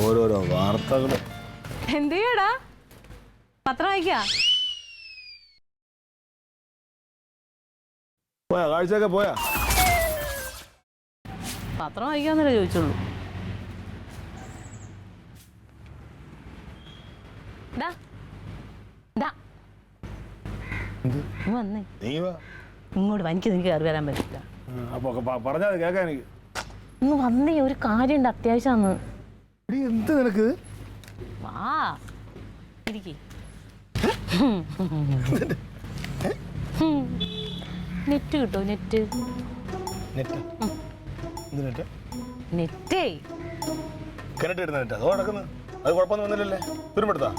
ഓരോരോ വാർത്തകൾ. എന്ത് ചെയ്യടാ? പത്രം വായിക്കാ? പോയാ കാഴ്ചയൊക്കെ പോയാ? പത്രം വായിക്കാന്നല്ലേ ചോദിച്ചുള്ളൂ. വന്നേ ഇങ്ങോട്ട് എനിക്ക് കയറി വരാൻ പറ്റില്ല. പറഞ്ഞാൽ കേൾക്കാൻ എനിക്ക്. ഇന്ന് വന്നേ, ഒരു കാര്യമുണ്ട്, അത്യാവശ്യമാണ്. എന്ത് നിനക്ക്? വാ ഇരിക്കേ. നെറ്റ് കിട്ടോ? നെറ്റ് നെറ്റേ കിണറ്റ് ഇടുന്ന നെറ്റ്. അതോ നടക്കുന്നത്? അത് കുഴപ്പമൊന്നും വന്നില്ലല്ലേ? തുരുമ്പെടുത്താ?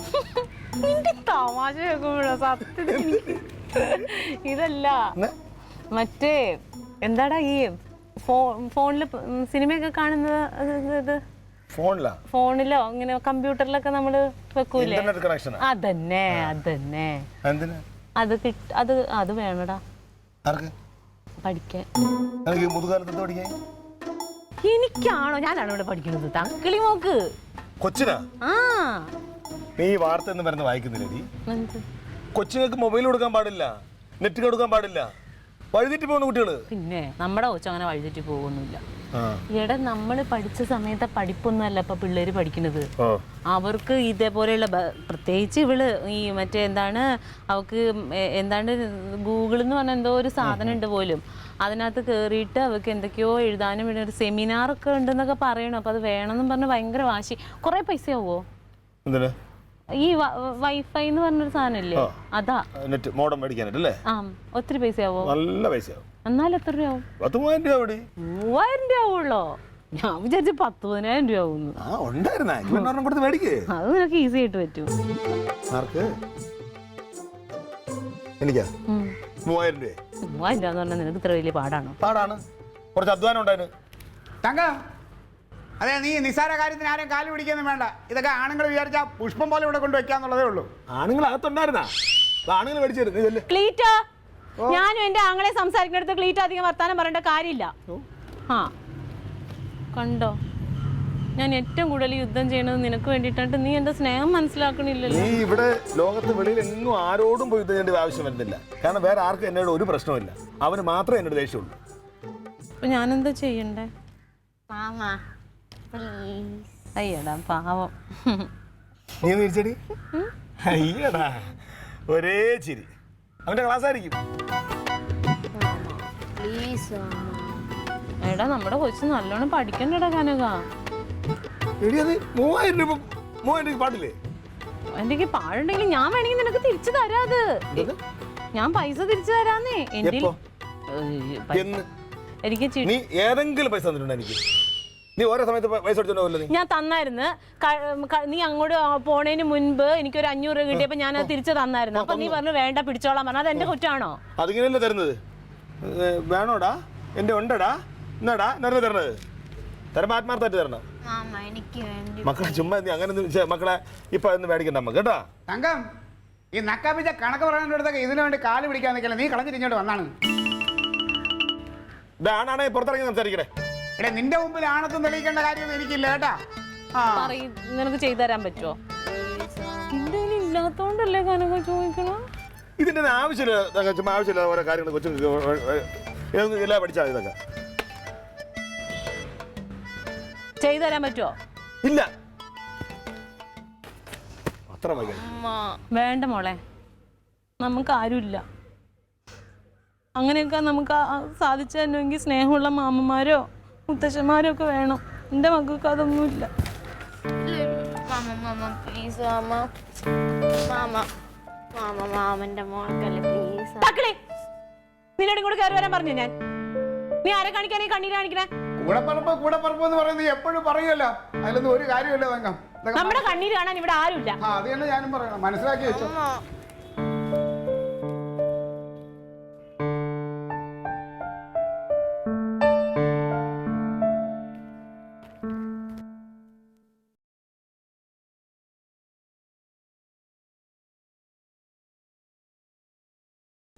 തമാശ കേൾക്കുമ്പോഴോ സത്യത്തിൽ ഇതല്ല, മറ്റേ എന്താടാ ഈ ഫോണില് സിനിമയൊക്കെ കാണുന്നത്? ഫോണിലോ ഇങ്ങനെ കമ്പ്യൂട്ടറിലൊക്കെ നമ്മള് വെക്കൂലേ? അതന്നെ അതന്നെ. അത് വേണടാ പഠിക്കാൻ. എനിക്കാണോ? ഞാനാണോ ഇവിടെ പഠിക്കുന്നത്? തക്കിളി നോക്ക് കൊച്ചിനാ. നീ വാർത്ത എന്ന് പറയുന്നത് വായിക്കുന്നില്ല നീ? കൊച്ചുങ്ങൾക്ക് മൊബൈൽ കൊടുക്കാൻ പാടില്ല, നെറ്റ് കൊടുക്കാൻ പാടില്ല, വഴിതെറ്റി പോകുന്ന കുട്ടികള്. പിന്നെ നമ്മുടെ കൊച്ചു അങ്ങനെ വഴിതെറ്റി പോകുന്നില്ല. എടാ, നമ്മള് പഠിച്ച സമയത്തെ പഠിപ്പൊന്നും അല്ല ഇപ്പൊ പിള്ളേര് പഠിക്കുന്നത്. അവർക്ക് ഇതേപോലെയുള്ള പ്രത്യേകിച്ച് ഇവള് ഈ മറ്റേ എന്താണ് അവക്ക് എന്താണ് ഗൂഗിൾ എന്ന് പറഞ്ഞ എന്തോ ഒരു സാധനം ഉണ്ട് പോലും. അതിനകത്ത് കയറിയിട്ട് അവർക്ക് എന്തൊക്കെയോ എഴുതാനും ഒരു സെമിനാറൊക്കെ ഉണ്ടെന്നൊക്കെ പറയണം. അപ്പൊ അത് വേണമെന്നും പറഞ്ഞ് ഭയങ്കര വാശി. കുറെ പൈസ ആവോ? ഈ വൈഫൈ എന്ന് പറഞ്ഞൊരു സാധനല്ലേ, അതാ നെറ്റ് മോഡം മേടിക്കാനായിട്ടല്ലേ? ഒത്തിരി പൈസ ആവോ? നല്ല പൈസയാവും. എന്നാലും എത്ര രൂപയാവും? 30,000 രൂപ. 3000 രൂപ ആവുള്ളോ? ഞാൻ വിചാരിച്ചു 10,000 രൂപ ആവുന്നു. അത് നിനക്ക് ഈസി ആയിട്ട് പറ്റും. എനിക്കാ 3000 രൂപ. 3000 രൂപ എന്ന് പറഞ്ഞാൽ നിനക്ക് ഇത്ര വലിയ പാടാണോ? പാടാണ്, കുറച്ച് അധ്വാനം ഉണ്ടായിരുന്നു. അതെ, നീ നിസ്സാര കാര്യത്തിന് ആരും കാല് പിടിക്കൊന്നും വേണ്ട. ഇതൊക്കെ ആണുങ്ങൾ വിചാരിച്ചാൽ പുഷ്പം പോലെ ഇവിടെ കൊണ്ട് വെക്കാന്നുള്ളതേ ഉള്ളൂ. ആണുങ്ങൾ അകത്തുണ്ടായിരുന്നാ? ആണുങ്ങൾ മേടിച്ചിരുന്നു. ക്ലീറ്റാ, ഞാനും എന്റെ ആങ്ങളെ സംസാരിക്കുന്നിടത്ത് ക്ലീറ്റ് അധികം വർത്താനം പറയേണ്ട കാര്യമില്ല. കണ്ടോ, ഞാൻ ഏറ്റവും കൂടുതൽ യുദ്ധം ചെയ്യണത് നിനക്ക് വേണ്ടിയിട്ടാണ്. നീ എന്റെ സ്നേഹം മനസ്സിലാക്കണില്ലല്ലോ. നീ ഇവിടെ ലോകത്ത് വെളിയിൽ എങ്ങും ആരോടും പോയി യുദ്ധം ചെയ്യേണ്ട ആവശ്യം വരുന്നില്ല. കാരണം വേറെ ആർക്കും എന്നോട് ഒരു പ്രശ്നമില്ല. അവന് മാത്രമേ എന്നോട് ദേഷ്യമുള്ളൂ. അപ്പൊ ഞാനെന്താ ചെയ്യണ്ടേ? അയ്യടാ പാവം. നീ തിരിച്ചടി. അയ്യടാ ഒരേ ചിരി. അവന്റെ ക്ലാസ് ആയിരിക്കും. എടാ, നമ്മുടെ കൊച്ചു നല്ലോണം പഠിക്കണ്ടടാ കനക. 3000 രൂപ പാടില്ലേ? എനിക്ക് പാടുണ്ടെങ്കിൽ ഞാൻ വേണമെങ്കിൽ നിനക്ക് തിരിച്ചു തരാത്. ഞാൻ പൈസ തിരിച്ചു തരാന്നേ. എനിക്ക് നീ ഏതെങ്കിലും പൈസ തന്നിട്ടുണ്ടോ എനിക്ക്? നീ ഓരോ സമയത്ത് പൈസ കൊടുത്തിട്ടുണ്ടോ? ഞാൻ തന്നായിരുന്നു. നീ അങ്ങോട്ട് പോണേന് മുൻപ് എനിക്കൊരു 500 രൂപ കിട്ടിയപ്പോ ഞാൻ അത് തിരിച്ചു തന്നായിരുന്നു. അപ്പൊ നീ പറഞ്ഞു വേണ്ട പിടിച്ചോളാൻ പറഞ്ഞു. അത് എന്റെ കുറ്റാണോ? അതിങ്ങനെയല്ലേ തരുന്നത്? വേണോടാ, എന്റെ ഉണ്ടടാ, എന്നാടാ നിറഞ്ഞു തരണത്. തരുമ്പോ ആത്മാർത്ഥമായിട്ട് തരണം. മക്കളെ ചുമ്മാ അങ്ങനെ മക്കളെ ഇപ്പൊ ഒന്ന് മേടിക്കണ്ട നമ്മ കേട്ടാ. തങ്കം, ഈ നക്കാപ്പിച്ച കണക്ക് പറയാനടുത്തൊക്കെ ഇതിനു വേണ്ടി കാല് പിടിക്കാൻ നിൽക്കല. നീ കളഞ്ഞിരിഞ്ഞോട്ട് വന്നാണ്. ആണാണെ പുറത്തിറങ്ങി സംസാരിക്കണേ. എടേ, നിന്റെ മുമ്പിൽ ആണത്തും തെളിയിക്കേണ്ട കാര്യമൊന്നും എനിക്കില്ല കേട്ടാ. നിനക്ക് ചെയ്തു തരാൻ പറ്റുമോ? ഇല്ലാത്തോണ്ടല്ലേ കനക ചോദിക്കണോ? ഇതിന്റെ ആവശ്യമില്ല. ചുമ്മാ ആവശ്യമില്ല ഓരോ കാര്യങ്ങൾ കൊച്ചു എല്ലാം പഠിച്ചാൽ ഇതൊക്കെ ചെയ്തു തരാൻ പറ്റുമോ? ഇല്ല. അത്ര വേണ്ട മോളെ, നമുക്ക് ആരുമില്ല. അങ്ങനെയൊക്കെ നമുക്ക് സാധിച്ചു തന്നെങ്കിൽ സ്നേഹമുള്ള മാമന്മാരോ മുത്തശ്ശന്മാരോ ഒക്കെ വേണം. എൻ്റെ മക്കൾക്ക് അതൊന്നുമില്ല. നിന്നോട് കൂടെ കയറി വരാൻ പറഞ്ഞു ഞാൻ. നീ ആരെ കാണിക്കാനേ കണ്ണീര് കാണിക്കണേ? കൂടപ്പറപ്പ് എന്ന് പറയുന്നത് എപ്പോഴും പറയുമല്ലോ. അതിലൊന്നും ഒരു കാര്യമില്ല തങ്കം. നമ്മുടെ കണ്ണീര് കാണാൻ ഇവിടെ ആരുമില്ല. അത് തന്നെ ഞാനും പറയണം, മനസ്സിലാക്കി വെച്ചോ.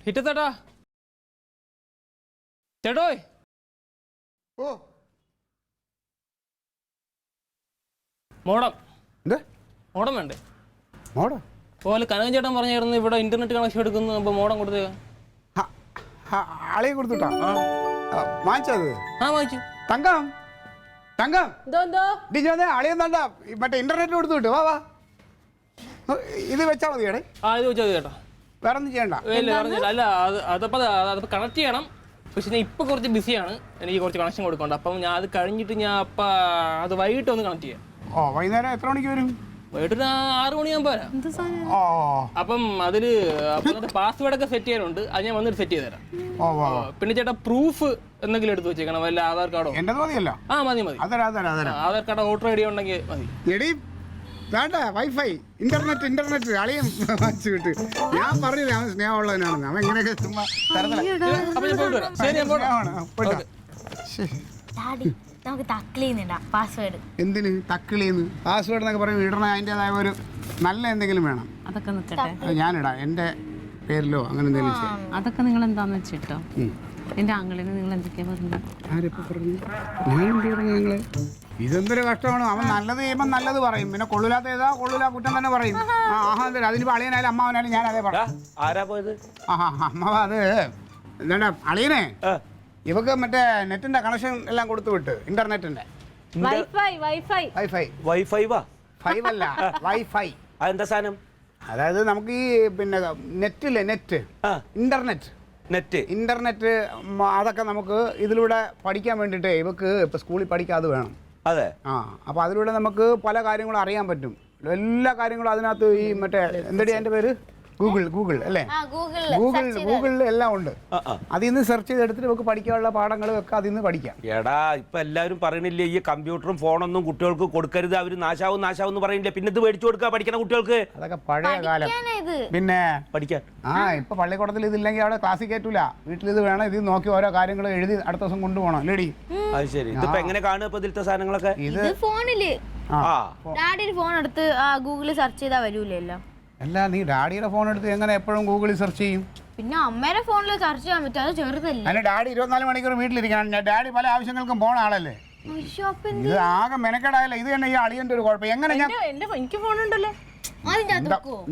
ഹിറ്റത്തേട്ടാ, ചേട്ടോയ്. മോഡം എന്ത് മോഡം വേണ്ടേ? മോഡോ? പോലെ കനകൻ ചേട്ടൻ പറഞ്ഞായിരുന്നു ഇവിടെ ഇന്റർനെറ്റ് കണക്ഷൻ എടുക്കുന്നു, അപ്പോൾ മോഡം കൊടുത്തേ. അളിയെ കൊടുത്തുട്ടാ വാങ്ങിച്ചത്? ആ വാങ്ങിച്ചു. തങ്കം തങ്കം അളിയെന്നാണ്ട മറ്റേ ഇന്റർനെറ്റ് കൊടുത്തു വിട്ടു. വാ വാ, ഇത് വെച്ചാൽ മതിയടേ. ആ ഇത് വെച്ചാൽ ചേട്ടാ, വേറെ ഒന്നും ചെയ്യണ്ട. ഇല്ല പറഞ്ഞില്ല. അല്ല അതപ്പോൾ കണക്ട് ചെയ്യണം. പക്ഷെ ഞാൻ ഇപ്പോൾ കുറച്ച് ബിസിയാണ്, എനിക്ക് കുറച്ച് കണക്ഷൻ കൊടുക്കണ്ട. അപ്പം ഞാൻ അത് കഴിഞ്ഞിട്ട് ഞാൻ അപ്പം അത് വൈകിട്ട് ഒന്ന് കണക്ട് ചെയ്യാം. ഓ വൈകുന്നേരം എത്ര മണിക്ക് വരും? വൈകിട്ട് 6 മണിയാകുമ്പോൾ വരാം. ഓ അപ്പം അതിൽ പാസ്വേഡ് ഒക്കെ സെറ്റ് ചെയ്യാനുണ്ട്, അത് ഞാൻ വന്നിട്ട് സെറ്റ് ചെയ്ത് തരാം. ഓ പിന്നെ ചേട്ടാ പ്രൂഫ് എന്തെങ്കിലും എടുത്ത് വെച്ചേക്കണം, വല്ല ആധാർ കാർഡോ? എൻ്റെ മതിയല്ലോ. ആ മതി. ആധാർ കാർഡോ വോട്ടർ ഐ ഡി ഉണ്ടെങ്കിൽ മതി. എടി വേണ്ട, വൈഫൈ ഇന്റർനെറ്റ് അളിയും വാങ്ങിച്ചു വിട്ട്. ഞാൻ പറഞ്ഞില്ല അവൻ സ്നേഹമുള്ളവനാണെന്ന്. അവൻ എങ്ങനെയൊക്കെ ചുമ്മാ അപ്പം ഞാൻ പോയിട്ട് വരാം. ശരി, ഞാൻ പോട്ടെ. നമുക്ക് തക്കളീന്നിടാ പാസ്വേഡ്. എന്തിന് തക്കിളിന്ന് പാസ്വേഡ് എന്നൊക്കെ പറയും? ഇടണ അതിൻ്റെതായ ഒരു നല്ല എന്തെങ്കിലും വേണം. അതൊക്കെ നിൽക്കട്ടെ, അത് ഞാനിടാം, എൻ്റെ പേരിലോ അങ്ങനെ എന്തെങ്കിലും ചെയ്യാം. അതൊക്കെ നിങ്ങൾ എന്താന്ന് വെച്ചിട്ടോ. എൻ്റെ ആങ്ങളിന് നിങ്ങൾ എന്തൊക്കെയാ പറഞ്ഞത്? ആരെപ്പോ പറഞ്ഞു? ഞാൻ എന്ത് പറഞ്ഞു നിങ്ങളെ? ഇതെന്തൊരു കഷ്ടമാണ്. അവൻ നല്ലത് ചെയ്യുമ്പോൾ നല്ലത് പറയും, പിന്നെ കൊള്ളില്ലാത്ത ഏതാ കൊള്ളില്ല കുറ്റം തന്നെ പറയും. എന്തോ അതിനിപ്പോൾ അളിയനായാലും അമ്മാവനായാലും ഞാൻ അതേ പറയാം. ആരാ പോയത്? അമ്മാവ അത് എന്താ അളിയനെ ഇവക്ക് മറ്റേ നെറ്റിന്റെ കണക്ഷൻ എല്ലാം കൊടുത്തു വിട്ട്, ഇന്റർനെറ്റിന്റെ ഫൈവ് അല്ല വൈഫൈ. അതെന്താ സാധനം? അതായത് നമുക്ക് ഈ പിന്നെ നെറ്റില്ലേ, നെറ്റ് ഇന്റർനെറ്റ് അതൊക്കെ നമുക്ക് ഇതിലൂടെ പഠിക്കാൻ വേണ്ടിയിട്ട് ഇവക്ക് ഇപ്പൊ സ്കൂളിൽ പഠിക്കാതെ വേണം. അതെ. അപ്പൊ അതിലൂടെ നമുക്ക് പല കാര്യങ്ങളും അറിയാൻ പറ്റും. എല്ലാ കാര്യങ്ങളും അതിനകത്ത് ഈ മറ്റേ എന്തടി അതിന്റെ പേര് ഗൂഗിൾ അല്ലേ? ഗൂഗിളിൽ എല്ലാം ഉണ്ട്. അതിൽ നിന്ന് സെർച്ച് ചെയ്തെടുത്തിട്ട് നമുക്ക് പഠിക്കാനുള്ള പാഠങ്ങളും ഒക്കെ അതിൽ നിന്ന് പഠിക്കാം. എടാ ഇപ്പൊ എല്ലാവരും പറയണില്ലേ ഈ കമ്പ്യൂട്ടറും ഫോണൊന്നും കുട്ടികൾക്ക് കൊടുക്കരുത്, അവര് നാശാവും എന്ന് പറയണില്ലേ? പിന്നെ ഇത് മേടിച്ചു കൊടുക്കുക പഠിക്കണ കുട്ടികൾക്ക്. അതൊക്കെ പഴയ കാലം. പിന്നെ പഠിക്കാൻ ഇപ്പൊ പള്ളിക്കൂടത്തിൽ ഇതില്ലെങ്കിൽ അവിടെ ക്ലാസ്സിൽ കയറ്റൂല. വീട്ടിൽ ഇത് വേണം, ഇത് നോക്കി ഓരോ കാര്യങ്ങൾ എഴുതി അടുത്ത ദിവസം കൊണ്ടുപോകണം. ലേഡി അത് ശരി. ഇതിപ്പോ എങ്ങനെ കാണുക ഇപ്പൊ ഇതിലത്തെ സാധനങ്ങളൊക്കെ? ഇത് ഫോണില് ഡാഡിയുടെ ഫോൺ എടുത്ത് ഗൂഗിളിൽ സെർച്ച് ചെയ്താൽ വരൂലല്ലോ. അല്ല, നീ ഡാഡിയുടെ ഫോൺ എടുത്ത് എങ്ങനെ എപ്പോഴും ഗൂഗിളിൽ സെർച്ച് ചെയ്യും? പിന്നെ അമ്മയുടെ ഫോണിൽ സെർച്ച് ചെയ്യാൻ പറ്റും, അത് ചെറുതല്ലേ. അല്ല, ഡാഡി 24 മണിക്കൂർ വീട്ടിലിരിക്കണം. ഡാഡി പല ആവശ്യങ്ങൾക്കും പോണ ആളല്ലേ. ഇത് ആകെ മെനക്കെടായല്ലോ. ഇത് തന്നെ ഈ അളിയന്റെ ഒരു കുഴപ്പം. എങ്ങനെ എനിക്ക് ഫോണുണ്ടല്ലോ,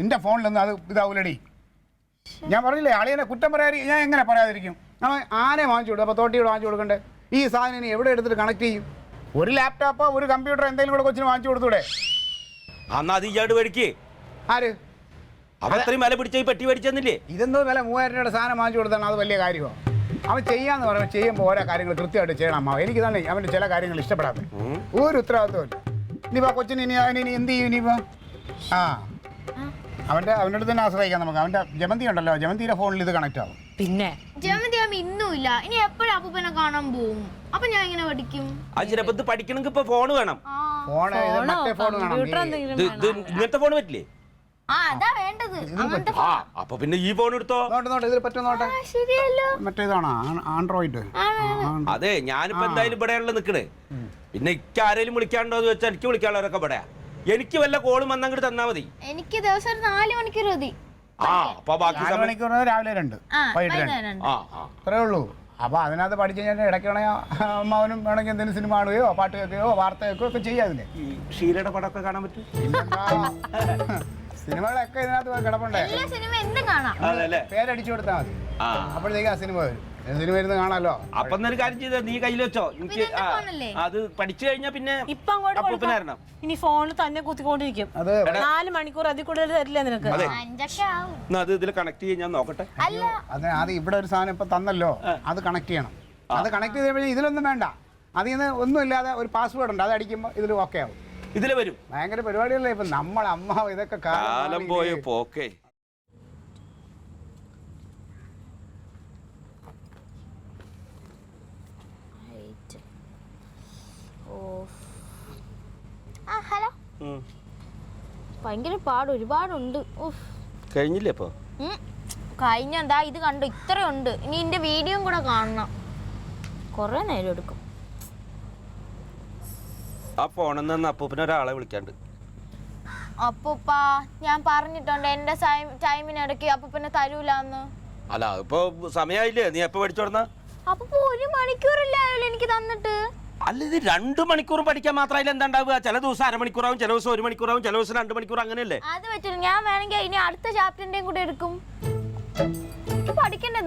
നിന്റെ ഫോണിലൊന്നും അത് ഇതാവൂലടി. ഞാൻ പറഞ്ഞില്ലേ അളിയനെ കുറ്റം പറയാതി ഞാൻ എങ്ങനെ പറയാതിരിക്കും? നമ്മൾ ആനെ വാങ്ങിച്ചു കൊടുക്കും, അപ്പോൾ തോട്ടിയോട് വാങ്ങിച്ചു കൊടുക്കണ്ടേ? ഈ സാധനം ഇനി എവിടെ എടുത്തിട്ട് കണക്ട് ചെയ്യും? ഒരു ലാപ്ടോപ്പോ ഒരു കമ്പ്യൂട്ടർ എന്തെങ്കിലും കൂടെ കൊച്ചിന് വാങ്ങിച്ചു കൊടുത്തൂടെ? അന്നാ അത് ഇയാട് മേടിക്കേ. ആര് അവൻ അത്രയും വില പിടിച്ച ഈ പെട്ടി മേടിച്ചെന്നില്ലേ? ഇതെന്തോ വില 3000 രൂപയുടെ സാധനം വാങ്ങിച്ചു കൊടുത്താണ്, അത് വലിയ കാര്യമോ? അവൻ ചെയ്യാന്ന് പറയുമ്പോൾ ചെയ്യുമ്പോൾ ഓരോ കാര്യങ്ങൾ കൃത്യമായിട്ട് ചെയ്യണം. അമ്മ എനിക്ക് തന്നെ അവൻ്റെ ചില കാര്യങ്ങൾ ഇഷ്ടപ്പെടാതെ ഒരു ഉത്തരവാദിത്വമില്ല. ഇനിയിപ്പോൾ കൊച്ചിന് ഇനി എന്ത് ചെയ്യും? ഇനിയിപ്പോൾ അവൻ്റെ അടുത്ത് തന്നെ ആശ്രയിക്കാം നമുക്ക്. അവൻ്റെ ജമന്തി ഉണ്ടല്ലോ, ജമന്തിയുടെ ഫോണിൽ ഇത് കണക്ട് ആവും. പിന്നെ ജമന്തി ഇന്നും ഇല്ല, ഇനി എപ്പോഴും അപ്പൂപ്പനെ കാണാൻ പോവും. അപ്പൊ ഞാൻ എങ്ങനെ പഠിക്കും? അത് ചിലപ്പോ ഇത് പഠിക്കണമെങ്കിൽ ഇപ്പൊ ഫോണ് വേണം. മറ്റേ ഫോൺ വേണം. ഇങ്ങനത്തെ ഫോൺ പറ്റില്ലേ? അതാ വേണ്ടത്. അപ്പൊ പിന്നെ ഈ ഫോൺ എടുത്തോ. ഇതിൽ പറ്റും നോട്ടെ. ശരിയല്ലോ, മറ്റേതാണോ ആൻഡ്രോയിഡ്? അതെ, ഞാനിപ്പോ എന്തായാലും ഇവിടെയുള്ള നിക്കണേ. പിന്നെ എനിക്ക് ആരെങ്കിലും വിളിക്കാണ്ടോ എന്ന് വെച്ചാൽ എനിക്ക് വിളിക്കാനുള്ളവരൊക്കെ ഇവിടെയാ. എനിക്ക് വല്ല കോളും വന്നങ്ങോട്ട് തന്നാ മതി. എനിക്ക് ദിവസം 4 മണിക്കൂർ മതി. അപ്പൊ ബാക്കി മണിക്കൂർ രാവിലെ 2 വൈകിട്ട് 2 അത്രേ ഉള്ളൂ. അപ്പൊ അതിനകത്ത് പഠിച്ചു കഴിഞ്ഞാൽ ഇടയ്ക്കാണെ അമ്മാവനും വേണമെങ്കിൽ എന്തെങ്കിലും സിനിമ കാണുകയോ പാട്ട് കേൾക്കുകയോ വാർത്ത കേൾക്കുകയോ ഒക്കെ ചെയ്യാതില്ലേ? ഷീലയുടെ പടമൊക്കെ കാണാൻ പറ്റും. സിനിമകളൊക്കെ ഇതിനകത്ത് കിടപ്പുണ്ടേ. പേരടിച്ചു കൊടുത്താൽ മതി, അപ്പോഴത്തേക്ക് ആ സിനിമ വരും. സിനിമ ഇരുന്ന് കാണാലോ. അപ്പൊ ഒരു കാര്യം ചെയ്ത നീ കയ്യിൽ വെച്ചോ. എനിക്ക് അത് പഠിച്ചു കഴിഞ്ഞാൽ പിന്നെ ഇനി ഫോണിൽ തന്നെ കുത്തിക്കൊണ്ടിരിക്കും. 4 മണിക്കൂർ അതിൽ കൂടുതൽ തരില്ല നിനക്ക്. അത് ഇതിൽ കണക്ട് ചെയ്യാൻ ഞാൻ നോക്കട്ടെ. അതെ, അത് ഇവിടെ ഒരു സാധനം ഇപ്പൊ തന്നല്ലോ, അത് കണക്ട് ചെയ്യണം. അത് കണക്ട് ചെയ്ത് കഴിഞ്ഞാൽ ഇതിലൊന്നും വേണ്ട. അതിൽ നിന്ന് ഒന്നും ഇല്ലാതെ ഒരു പാസ്വേഡ് ഉണ്ട്, അത് അടിക്കുമ്പോൾ ഇതിൽ ഓക്കെ ആവും. ഇതില് വരും. ഭയങ്കര പരിപാടിയല്ലേ ഇപ്പൊ നമ്മളെ അമ്മ ഇതൊക്കെ കാലം പോയ പോക്കേ. ഹലോ, ഭയങ്കര പാട് ഒരുപാടുണ്ട്. കഴിഞ്ഞില്ലേ ഇപ്പൊ? കഴിഞ്ഞെന്താ ഇത് കണ്ടു, ഇത്രയുണ്ട്. ഇനി എന്റെ വീഡിയോയും കൂടെ കാണണം, കൊറേ നേരം എടുക്കും. ആ ഫോണിൽ നിന്ന് അപ്പൂപ്പിനെ ഒരാളെ വിളിക്കാണ്ട്. അപ്പൂപ്പ ഞാൻ പറഞ്ഞിട്ടുണ്ട് എന്റെ ടൈമിനിടയ്ക്ക് അപ്പൂപ്പനെ തരൂലെന്ന്. അല്ല ഇപ്പൊ സമയമായില്ലേ? നീ എപ്പോ പഠിച്ചോടുന്ന? അപ്പൂപ്പ 1 മണിക്കൂറില്ലായാലും എനിക്ക് തന്നിട്ട്. അല്ല ഇത് 2 മണിക്കൂർ പഠിക്കാൻ മാത്രമായില്ല എന്താ ഉണ്ടാവുക? ചില ദിവസം അരമണിക്കൂറാവും, ചില ദിവസം 1 മണിക്കൂറാവും, ചില ദിവസം 2 മണിക്കൂർ, അങ്ങനെയല്ലേ? അത് പറ്റില്ല. ഞാൻ വേണമെങ്കിൽ ഇനി അടുത്ത ചാപ്റ്ററിന്റെയും കൂടെ എടുക്കും. പഠിക്കണ്ടേ?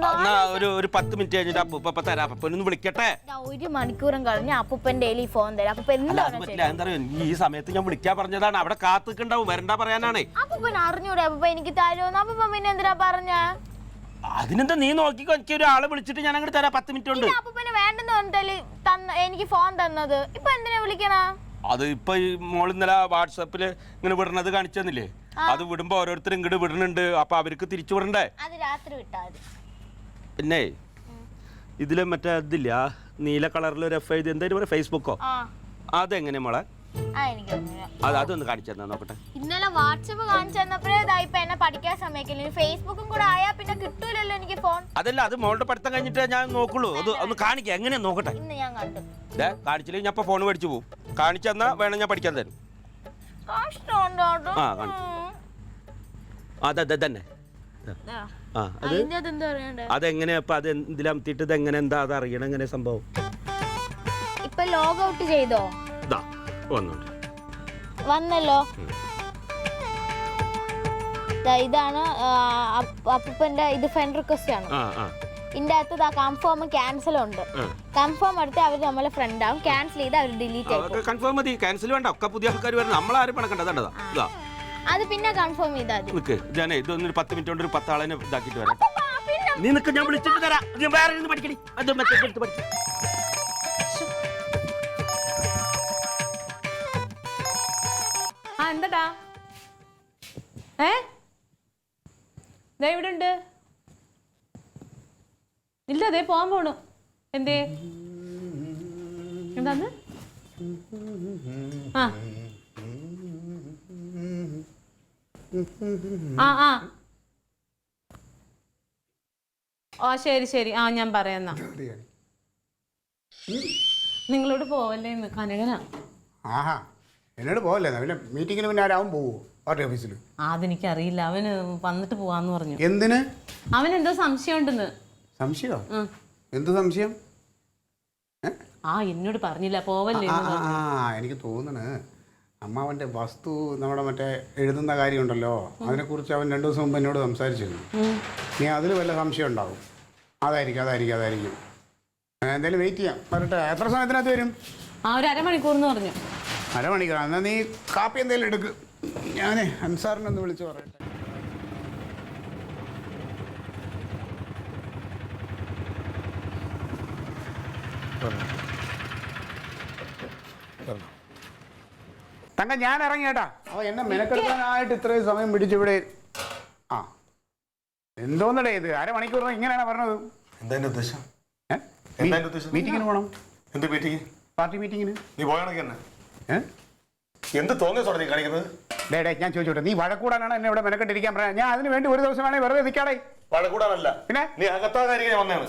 ഒരു 10 മിനിറ്റ് കഴിഞ്ഞിട്ട് അപ്പൂപ്പ തരാം. അപ്പൂപ്പനൊന്ന് വിളിക്കട്ടെ. 1 മണിക്കൂറും കഴിഞ്ഞ് അപ്പൂപ്പന്റെ ഡെയിലി ഫോൺ തരാം. അപ്പൊ അല്ല അത് പറ്റില്ല. എന്താ പറയുക, ഈ സമയത്ത് ഞാൻ വിളിക്കാൻ പറഞ്ഞതാണ്. അവിടെ കാത്തിക്കുണ്ടാവും, വരണ്ട പറയാനാണ്. അപ്പൂപ്പൻ അറിഞ്ഞൂടെ അപ്പൂപ്പ എനിക്ക് തരുമെന്ന്? അപ്പൂപ്പൻ പിന്നെ എന്തിനാ പറഞ്ഞ? അതിനെന്താ നീ നോക്കിക്കോ. എനിക്ക് ഒരാളെ വിളിച്ചിട്ട് ഞാൻ അങ്ങോട്ട് തരാം. 10 മിനിറ്റ് ഉണ്ട്. അപ്പൂപ്പന് വേണ്ടെന്ന് പറഞ്ഞാല് എനിക്ക് ഫോൺ തന്നത്. ഇപ്പൊ എന്തിനാ വിളിക്കണ? അത് ഇപ്പൊ ഈ മോൾ ഇന്നലെ വാട്സാപ്പില് ഇങ്ങനെ വിടണത് കാണിച്ചു തന്നില്ലേ? അത് വിടുമ്പോ ഓരോരുത്തരും ഇങ്ങോട്ട് വിടുന്നുണ്ട്. അപ്പൊ അവർക്ക് തിരിച്ചു വിടണ്ടേ? അത് രാത്രി വിട്ടാ മതി. പിന്നെ ഇതില് മറ്റേ ഇതില്ല, നീല കളറിൽ ഒരു എഫ് എന്തായാലും പറയാ, ഫേസ്ബുക്കോ? അതെങ്ങനെയാ മോളെ? അതൊന്ന് കാണിച്ചു തന്നാ നോക്കട്ടെ. ഇന്നലെ വാട്സപ്പ് കാണിച്ചു തന്നപ്പോഴേ ഇപ്പൊ എന്നെ പഠിക്കാൻ സമയക്കില്ല. ഫേസ്ബുക്കും കൂടെ ആയാ പിന്നെ കിട്ടൂലല്ലോ എനിക്ക് ഫോൺ. അതല്ല, അത് മോളുടെ പഠിത്തം കഴിഞ്ഞിട്ട് ഞാൻ നോക്കുള്ളൂ. അത് ഒന്ന് കാണിക്കാം, എങ്ങനെയാ നോക്കട്ടെ. ഇന്ന് ഞാൻ കണ്ടു. കാണിച്ചില്ലെങ്കിൽ ഞാൻ ഇപ്പൊ ഫോൺ മേടിച്ചു പോകും. കാണിച്ചു തന്നാ വേണം ഞാൻ പഠിക്കാൻ തരും. ആ കാണിച്ചു. അതെ തന്നെ. അതെങ്ങനെയാ ഇപ്പൊ? അത് ഇതിലമത്തിയിട്ട് ഇതെങ്ങനെ, എന്താ അത് അറിയണം എങ്ങനെ സംഭവം? ഇപ്പൊ ലോഗ് ഔട്ട് ചെയ്തോ? വന്നല്ലോ. ഇതാണ് അപ്പൂപ്പന്റെ ഇത് ഫ്രണ്ട് റിക്വസ്റ്റ് ആണ്. ഇതിന്റെ അകത്ത് കൺഫേം ക്യാൻസൽ ഉണ്ട്. കൺഫേം എടുത്ത് അവർ നമ്മളെ ഫ്രണ്ട് ആവും. ക്യാൻസൽ ചെയ്ത് അവർ ഡിലീറ്റ് ആവും. കൺഫേം മതി, ക്യാൻസൽ വേണ്ട. ഒക്കെ പുതിയ ആൾക്കാർ വരണം. നമ്മളാരും പണക്കണ്ടതാ. അത് പിന്നെ കൺഫേം ചെയ്താൽ മതി. ഞാനേ ഇതൊന്ന് 10 മിനിറ്റ് കൊണ്ട് ഒരു 10 ആളെ ഇതാക്കിട്ട് വരാം. നീ നിനക്ക് ഞാൻ വിളിച്ചിട്ട് തരാം. വേറെ പഠിക്കണി. അത് മറ്റേ പഠിച്ചു. എന്താടാ? ഇവിടെ ഉണ്ട്. ഇല്ല, അതേ പോവാൻ പോണു. എന്തേ? എന്താന്ന്? ശരി ശരി. ഞാൻ പറയാന്നാ. നിങ്ങളോട് പോവല്ലേ ഇന്ന്? കനകനാ. ആഹാ, എന്നോട് പോവല്ലേ? പിന്നെ മീറ്റിങ്ങിന് പിന്നെ ആരാവും പോവോ പാർട്ടി ഓഫീസിൽ? അതെനിക്കറിയില്ല. അവന് വന്നിട്ട് പോവാന്ന് പറഞ്ഞു. എന്തിന്? അവനെന്തോ സംശയം ഉണ്ടെന്ന്. സംശയോ? എന്ത് സംശയം? എന്നോട് പറഞ്ഞില്ല പോവല്ലേ. എനിക്ക് തോന്നണ് അമ്മാവൻ്റെ വസ്തു നമ്മുടെ മറ്റേ എഴുതുന്ന കാര്യമുണ്ടല്ലോ, അതിനെക്കുറിച്ച് അവൻ 2 ദിവസം മുമ്പ് എന്നോട് സംസാരിച്ചിരുന്നു. നീ അതിൽ വല്ല സംശയം ഉണ്ടാവും. അതായിരിക്കും. എന്തായാലും വെയിറ്റ് ചെയ്യാം. വരട്ടെ. എത്ര സമയത്തിനകത്ത് വരും? ഒരു അരമണിക്കൂർന്ന് പറഞ്ഞു. അരമണിക്കൂർ? എന്നാൽ നീ കാപ്പി എന്തെങ്കിലും എടുക്ക്. ഞാൻ അൻസാറിനെ ഒന്ന് വിളിച്ച് പറയട്ടെ. തങ്ക, ഞാൻ ഇറങ്ങി കേട്ടാ. എന്നെ മെനക്കെടുക്കാനായിട്ട് ഇത്രയും സമയം പിടിച്ചിവിടെ. എന്തോന്നടേ ഇത്? അരമണിക്കൂർ ഇങ്ങനെയാണ് പറഞ്ഞത്. എന്താ ഉദ്ദേശം? മീറ്റിങ്ങിന് പോകണം. എന്ത് മീറ്റിംഗ്? പാർട്ടി മീറ്റിങ്ങിന്. നീ പോയാണെങ്കിൽ തന്നെ എന്ത് തോന്നിയ നീ കാണിക്കുന്നത്? ഞാൻ ചോദിച്ചോട്ടെ, നീ വഴക്കൂടാനാണ് എന്നെ ഇവിടെ മെനക്കെട്ടിരിക്കാൻ പറയാം? ഞാൻ അതിന് വേണ്ടി ഒരു ദിവസം വേണേ വെറുതെ നിൽക്കാടേ. വഴക്കൂടാനല്ല, പിന്നെ നീ അകത്താകാരിക്കാൻ വന്നതാണ്.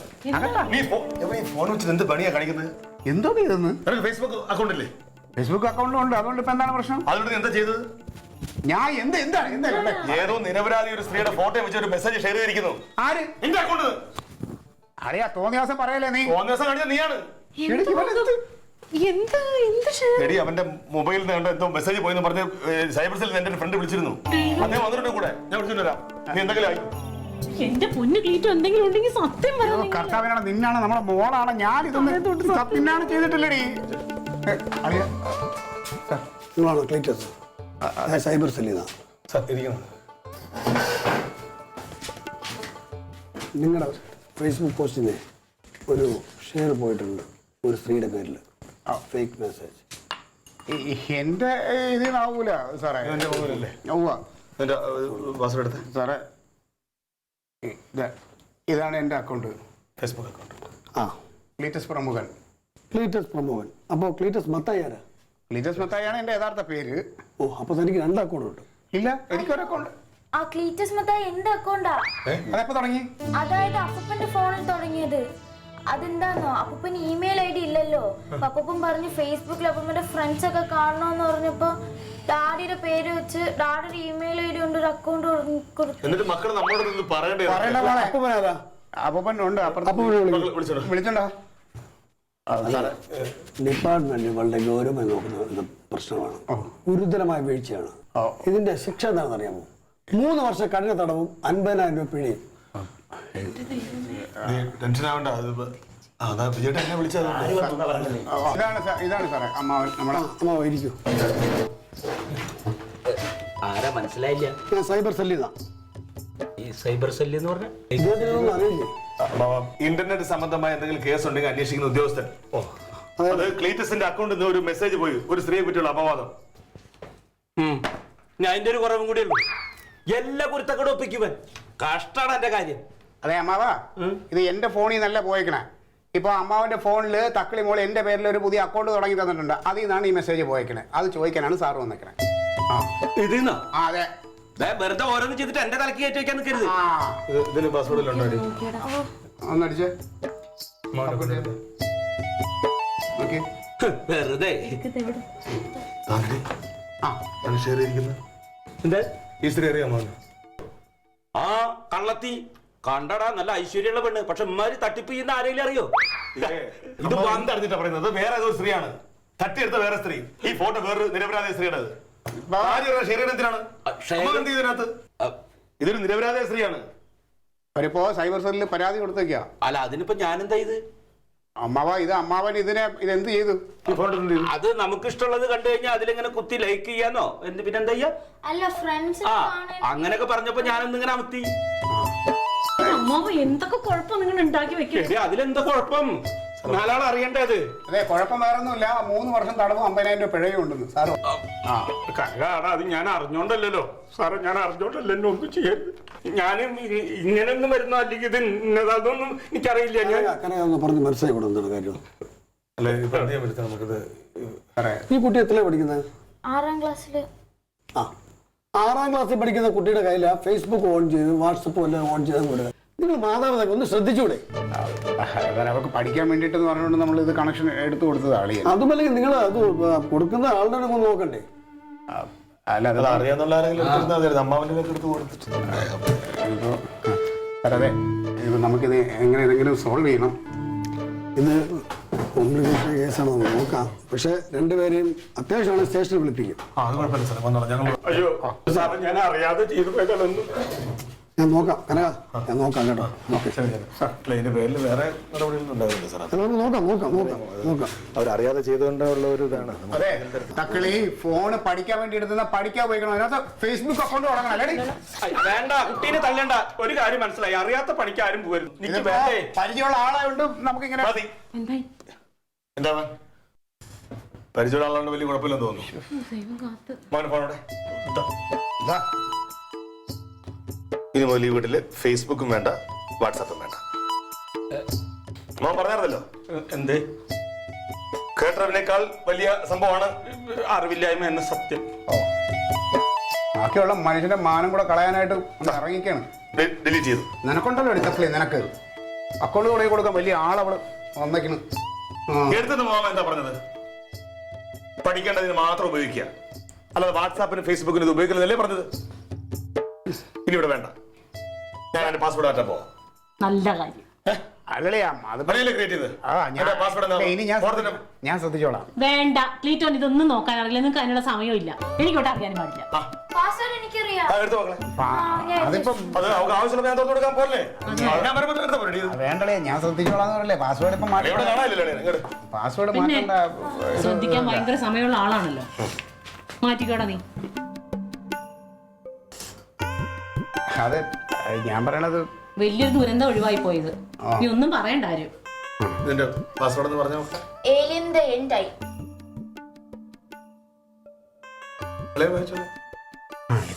നീ ഫോൺ വെച്ചിട്ട് എന്ത് പണിയാ കാണിക്കുന്നത്? എന്തോ ഇതെന്ന്? ഫേസ്ബുക്ക് അക്കൗണ്ട് ഇല്ലേ? ഫേസ്ബുക്ക് അക്കൗണ്ടും ഉണ്ട്. അതുകൊണ്ട് ഇപ്പൊ എന്താണ് പ്രശ്നം? അതുകൊണ്ട് എന്താ ചെയ്തത്? ഞാൻ എന്താണ് ഏതോ നിരപരാധി ഒരു സ്ത്രീയുടെ ഫോട്ടോ വെച്ച് ഒരു മെസ്സേജ് ഷെയർ ചെയ്തിരിക്കുന്നു. ആര്? എന്റെ അക്കൗണ്ട്. അറിയാ, തോന്നിയാസം പറയല്ലേ നീ? തോന്നിയാസം കാണിച്ച നീയാണ്. എടി, അവന്റെ മൊബൈലിൽ നിന്ന് എന്തോ മെസ്സേജ് പോയെന്ന് പറഞ്ഞ് സൈബർ സെല്ലിൽ എന്റെ ഫ്രണ്ട് വിളിച്ചിരുന്നു. അദ്ദേഹം വന്നിട്ടുണ്ട് കൂടെ. ഞാൻ വിളിച്ചിട്ട് വരാം. നീ എന്തെങ്കിലും ആയി. എന്റെ പൊന്നു ക്ലീറ്റോ, എന്തെങ്കിലും ഉണ്ടെങ്കിൽ സത്യം പറയാം. കർത്താവിനാണ്, നിന്നാണ്, നമ്മളെ മോളാണ്. ഞാൻ ഇതൊന്നും പിന്നാണ് ചെയ്തിട്ടില്ലടി. നിങ്ങളാണോ ക്ലീറ്റസ്? സൈബർ സെല്ലിൽ നിങ്ങളുടെ ഫേസ്ബുക്ക് പോസ്റ്റിന് ഒരു ഷെയർ പോയിട്ടുണ്ട് ഒരു സ്ത്രീയുടെ പേരിൽ. Fake message. എന്റെ ഇതിനാവൂല സാറേ. സാറേ, ഇതാണ് എന്റെ അക്കൗണ്ട്, ഫേസ്ബുക്ക് അക്കൗണ്ട്. ക്ലീറ്റസ് പ്രമുഖൻ. ക്ലീറ്റസ് പ്രമുഖൻ. അപ്പോൾ ക്ലീറ്റസ് മത്തായി ആരാ? ക്ലീറ്റസ് മത്തായിയാണ് എന്റെ യഥാർത്ഥ പേര്. അപ്പൊ തനിക്ക് 2 അക്കൗണ്ട് ഉണ്ട്? ഇല്ല, എനിക്കൊരു അക്കൗണ്ട്. ക്ലീറ്റസ് മത്തായി എന്റെ അക്കൗണ്ടാ. അതെപ്പോ തുടങ്ങി? അതായത് അപ്പൂപ്പന്റെ ഫോണിൽ തുടങ്ങിയത്. അതെന്താന്നോ, അപ്പൂപ്പന് ഇമെയിൽ ID ഇല്ലല്ലോ. അപ്പൂപ്പൻ പറഞ്ഞു ഫേസ്ബുക്കിൽ അപ്പൂപ്പന്റെ ഫ്രണ്ട്സ് ഒക്കെ കാണണമെന്ന് പറഞ്ഞപ്പോ ഡാഡിയുടെ പേര് വെച്ച് ഡാഡിയുടെ ഇമെയിൽ ID കൊണ്ട് ഒരു അക്കൗണ്ട് കൊടുത്തു. അപ്പൂപ്പൻ ഉണ്ട്. വിളിച്ചോണ്ടോ? ഡിപ്പാർട്ട്മെന്റ് വളരെ ഗൗരവമായി നോക്കുന്ന ഒരു പ്രശ്നമാണ്, ഗുരുതരമായ വീഴ്ചയാണ്. ഇതിന്റെ ശിക്ഷ എന്താണെന്ന് അറിയാമോ? 3 വർഷം കഠിന തടവും 50,000 രൂപ പിഴയും. ടെൻഷൻ ആവണ്ട. എന്നെ വിളിച്ചത് ഇതാണ് സാറേ അമ്മാവൻ. നമ്മളെ അമ്മാവ ഇരിക്കൂ. ആരാ മനസ്സിലായില്ല? ഞാൻ സൈബർ സെല്ലിന്നാ. ഈ സൈബർ സെല്ല് എന്ന് പറഞ്ഞാൽ ഇദ്ദേഹത്തിനൊന്നും അറിയില്ലേ? ഇന്റർനെറ്റ് സംബന്ധമായ എന്തെങ്കിലും കേസ് ഉണ്ടെങ്കിൽ അന്വേഷിക്കുന്ന ഉദ്യോഗസ്ഥൻ. അത് ക്ലീറ്റസിന്റെ അക്കൗണ്ടിൽ നിന്ന് ഒരു മെസ്സേജ് പോയി, ഒരു സ്ത്രീയെ പറ്റിയുള്ള അപവാദം. ഞാൻ അതിന്റെ ഒരു കുറവും കൂടി ഉള്ളൂ. എല്ലാ കുരുത്തക്കട ഒപ്പിക്കുവൻ. കഷ്ടാണ് എന്റെ കാര്യം. അതെ അമ്മാവാ, ഇത് എന്റെ ഫോണിൽ നിന്നല്ല പോയേക്കണേ. ഇപ്പൊ അമ്മാവന്റെ ഫോണിൽ തക്കിളി മോൾ എന്റെ പേരിൽ ഒരു പുതിയ അക്കൗണ്ട് തുടങ്ങി തന്നിട്ടുണ്ട്. അതിൽ നിന്നാണ് ഈ മെസ്സേജ് പോയേക്കണേ. അത് ചോദിക്കാനാണ് സാറ് വന്നേക്കണേ. ഇതിന്നോ? അതെ. വെറുതെ ഓരോന്ന് ചെയ്തിട്ട് എന്റെ തലക്ക് കയറ്റി വെക്കാൻ നിൽക്കരുത്. ഇതിന് പാസ്വേഡിലുണ്ടോ? ഒന്നടിച്ച് വെറുതെ ഷെയർ ചെയ്തിരിക്കുന്നത് എന്താ ഈ സ്ത്രീ അറിയാമോ? ആ കള്ളത്തി കണ്ടടാ, നല്ല ഐശ്വര്യമുള്ള പെണ്ണ്. പക്ഷെ ഇമ്മാര് തട്ടിപ്പ് ചെയ്യുന്ന ആരെങ്കിലും അറിയോ? ഇത് അറിഞ്ഞിട്ടാ പറയുന്നത്. വേറെ ഏതോ സ്ത്രീയാണ് തട്ടിയെടുത്ത, വേറെ സ്ത്രീ. ഈ ഫോട്ടോ വേറൊരു നിരപരാധ സ്ത്രീയുടെ. ഇതൊരു നിരപരാധ സ്ത്രീയാണ്. അവരിപ്പോ സൈബർ സെല്ലിൽ പരാതി കൊടുത്തേക്കാ. അല്ല, അതിനിപ്പോ ഞാനെന്താ ഇത്? അമ്മാവ, ഇത് അമ്മാവൻ ഇതെന്ത് ചെയ്തു? അത് നമുക്ക് ഇഷ്ടമുള്ളത് കണ്ടു കഴിഞ്ഞാൽ അതിലിങ്ങനെ കുത്തി ലൈക്ക് ചെയ്യാന്നോ പിന്നെന്താ ചെയ്യാ? അല്ല ഫ്രണ്ട്സ് ആ അങ്ങനെയൊക്കെ പറഞ്ഞപ്പോ ഞാനൊന്നിങ്ങനെ അമത്തി. അമ്മാവ എന്തൊക്കെ കുഴപ്പം നിങ്ങൾ ഉണ്ടാക്കി വെക്കേ? അതിലെന്താ കുഴപ്പം? നാലാൾ അറിയണ്ടത്. അതെ, കുഴപ്പം വേറൊന്നുമില്ല. 3 വർഷം തടവും 50,000 രൂപ പിഴയും ഉണ്ടെന്ന് സാറ്. അത് ഞാൻ അറിഞ്ഞോണ്ടല്ലോ സാറേ, ഞാൻ അറിഞ്ഞോണ്ടല്ലോ ഒന്നും ചെയ്യരുത്. ഞാനും ഇങ്ങനെയൊന്നും വരുന്ന അല്ലെങ്കിൽ ഇത് അതൊന്നും എനിക്കറിയില്ല. ഞാൻ പറഞ്ഞ് മനസ്സിലായി കൂടെ എന്താണ് കാര്യം? അല്ലെ നമുക്കിത് ഈ കുട്ടി എത്രയാണ് പഠിക്കുന്നത്? 6ാം ക്ലാസ്സിൽ. ആ 6ാം ക്ലാസ്സിൽ പഠിക്കുന്ന കുട്ടിയുടെ കയ്യില ഫേസ്ബുക്ക് ഓൺ ചെയ്ത് വാട്സപ്പ് എല്ലാം ഓൺ ചെയ്താൽ കൂടെ നിങ്ങൾ മാതാപിതാക്കൾ ഒന്ന് ശ്രദ്ധിച്ചൂടെ? അവർക്ക് പഠിക്കാൻ വേണ്ടിട്ടെന്ന് പറഞ്ഞുകൊണ്ട് നമ്മൾ ഇത് കണക്ഷൻ എടുത്തു കൊടുത്തത് ആളിയെ. അതുമല്ലെങ്കിൽ നിങ്ങൾ അത് കൊടുക്കുന്ന ആളുടെ ഒന്ന് നോക്കണ്ടേ? അല്ല, അത് അറിയാന്നുള്ള ആരെങ്കിലും അമ്മാവന്റെ എടുത്ത് കൊടുത്തിട്ട്. അതെ, ഇത് നമുക്കിത് എങ്ങനെയെങ്കിലും സോൾവ് ചെയ്യണം. ഇത് കോംപ്ലിക്കേഷൻ കേസാണെന്ന് നോക്കാം. പക്ഷെ രണ്ടുപേരെയും അത്യാവശ്യമാണ് സ്റ്റേഷനിൽ വിളിപ്പിക്കും. അത് കുഴപ്പമില്ല സാർ, വന്നോളാം. ഞങ്ങൾ അയ്യോ സാറേ, ഞാൻ അറിയാതെ ചെയ്തു പോയതൊന്നും. ഞാൻ നോക്കാം കനക, ഞാൻ നോക്കാം കേട്ടോ. ഇതിന്റെ പേരിൽ വേറെ നടപടികളൊന്നും ഉണ്ടാവില്ല സാർ. നോക്കാം. അവരറിയാതെ ചെയ്തുകൊണ്ടുള്ള ഒരു ഇതാണ്. അതെ, തക്കിളി ഫോണ് പഠിക്കാൻ വേണ്ടി എടുത്തുന്ന പഠിക്കാൻ ഉപയോഗിക്കണം. അതിനകത്ത് ഫേസ്ബുക്ക് അക്കൗണ്ട് തുടങ്ങണം അല്ലേ? വേണ്ട, കുട്ടീനെ തല്ലണ്ട. ഒരു കാര്യം മനസ്സിലായി, അറിയാത്ത പണിക്ക് ആരും പോകരുത്. പരിചയമുള്ള ആളായോണ്ട് നമുക്കിങ്ങനെ എന്താ പരിചയമുള്ള ആളാണ്ട് വലിയ കുഴപ്പമില്ലെന്ന് തോന്നുന്നു. മോനെ ഫോണോടെ ഇനി മുതൽ ഈ വീട്ടില് ഫേസ്ബുക്കും വേണ്ട, വാട്സാപ്പും വേണ്ട. മോൻ പറഞ്ഞായിരുന്നല്ലോ എന്തേ? കേട്ടറിനേക്കാൾ വലിയ സംഭവമാണ് അറിവില്ലായ്മ എന്ന സത്യം. ബാക്കിയുള്ള മനുഷ്യന്റെ മാനം കൂടെ കളയാനായിട്ട് ഇറങ്ങിക്കാണ്. ഡിലീറ്റ് ചെയ്തു. നിനക്കുണ്ടല്ലോ എടുത്തേ, നിനക്ക് അക്കൗണ്ട് തുടങ്ങി കൊടുക്കാൻ വലിയ ആളവള് വന്നേക്കണം. എടുത്തെന്ന് മോൻ എന്താ പറഞ്ഞത്? പഠിക്കേണ്ടതിന് മാത്രം ഉപയോഗിക്കുക, അല്ലാതെ വാട്സാപ്പിനും ഫേസ്ബുക്കിനും ഇത് ഉപയോഗിക്കുന്നതല്ലേ പറഞ്ഞത്. ഇനി ഇവിടെ വേണ്ട. ഞാൻ എന്റെ പാസ്വേഡ് മാറ്റാൻ പോവാം. നല്ല കാര്യം. ഞാൻ ശ്രദ്ധിച്ചോളാം. വേണ്ട ക്ലീറ്റോൻ, ഇതൊന്നും നോക്കാൻ അറിയില്ല. നിങ്ങൾക്ക് അതിനുള്ള സമയമില്ല. എനിക്കോട്ട് അറിയാനും പാടില്ല. പാസ്വേഡ് എനിക്കറിയാം. വേണ്ടേ, ഞാൻ ശ്രദ്ധിച്ചോളാന്ന് പറയല്ലേ. പാസ്വേഡ് ഇപ്പം പാസ്വേഡ് മാറ്റണ്ട. ശ്രദ്ധിക്കാൻ ഭയങ്കര സമയമുള്ള ആളാണല്ലോ. മാറ്റിക്കോടാ നീ. അതെ, ഞാൻ പറയണത് വലിയൊരു ദുരന്തം ഒഴിവായി പോയത്. നീ ഒന്നും പറയണ്ട ആരും. ഇതിന്റെ പാസ്വേഡ് എന്ന് പറഞ്ഞോ. Alien the end I.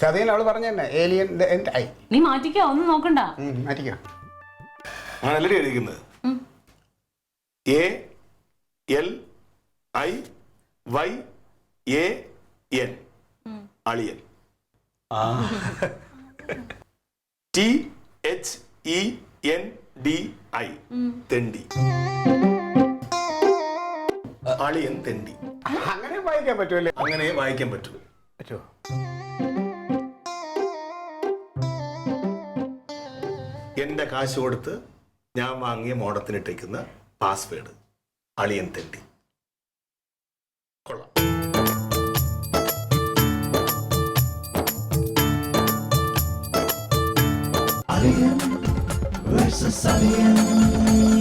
കഥയിൽ അവള് പറഞ്ഞ തന്നെ, ഏലിയൻ ദ എൻഡ് ഐ. നീ മാറ്റിക്കോ, ഒന്നും നോക്കണ്ട. മാറ്റിക്കോ. അങ്ങനല്ലേ എഴുതിക്കുന്നത്? ALIYAN അളിയൻ. THENDI തെണ്ടി. അളിയൻ തെണ്ടി. അങ്ങനെ വായിക്കാൻ പറ്റുമല്ലേ? അങ്ങനെ വായിക്കാൻ പറ്റൂ. എന്റെ കാശ് കൊടുത്ത് ഞാൻ വാങ്ങിയ മോഡത്തിനിട്ടേക്കുന്ന പാസ്വേഡ് അളിയൻ തെറ്റി. കൊള്ളാം. Alien versus Alien.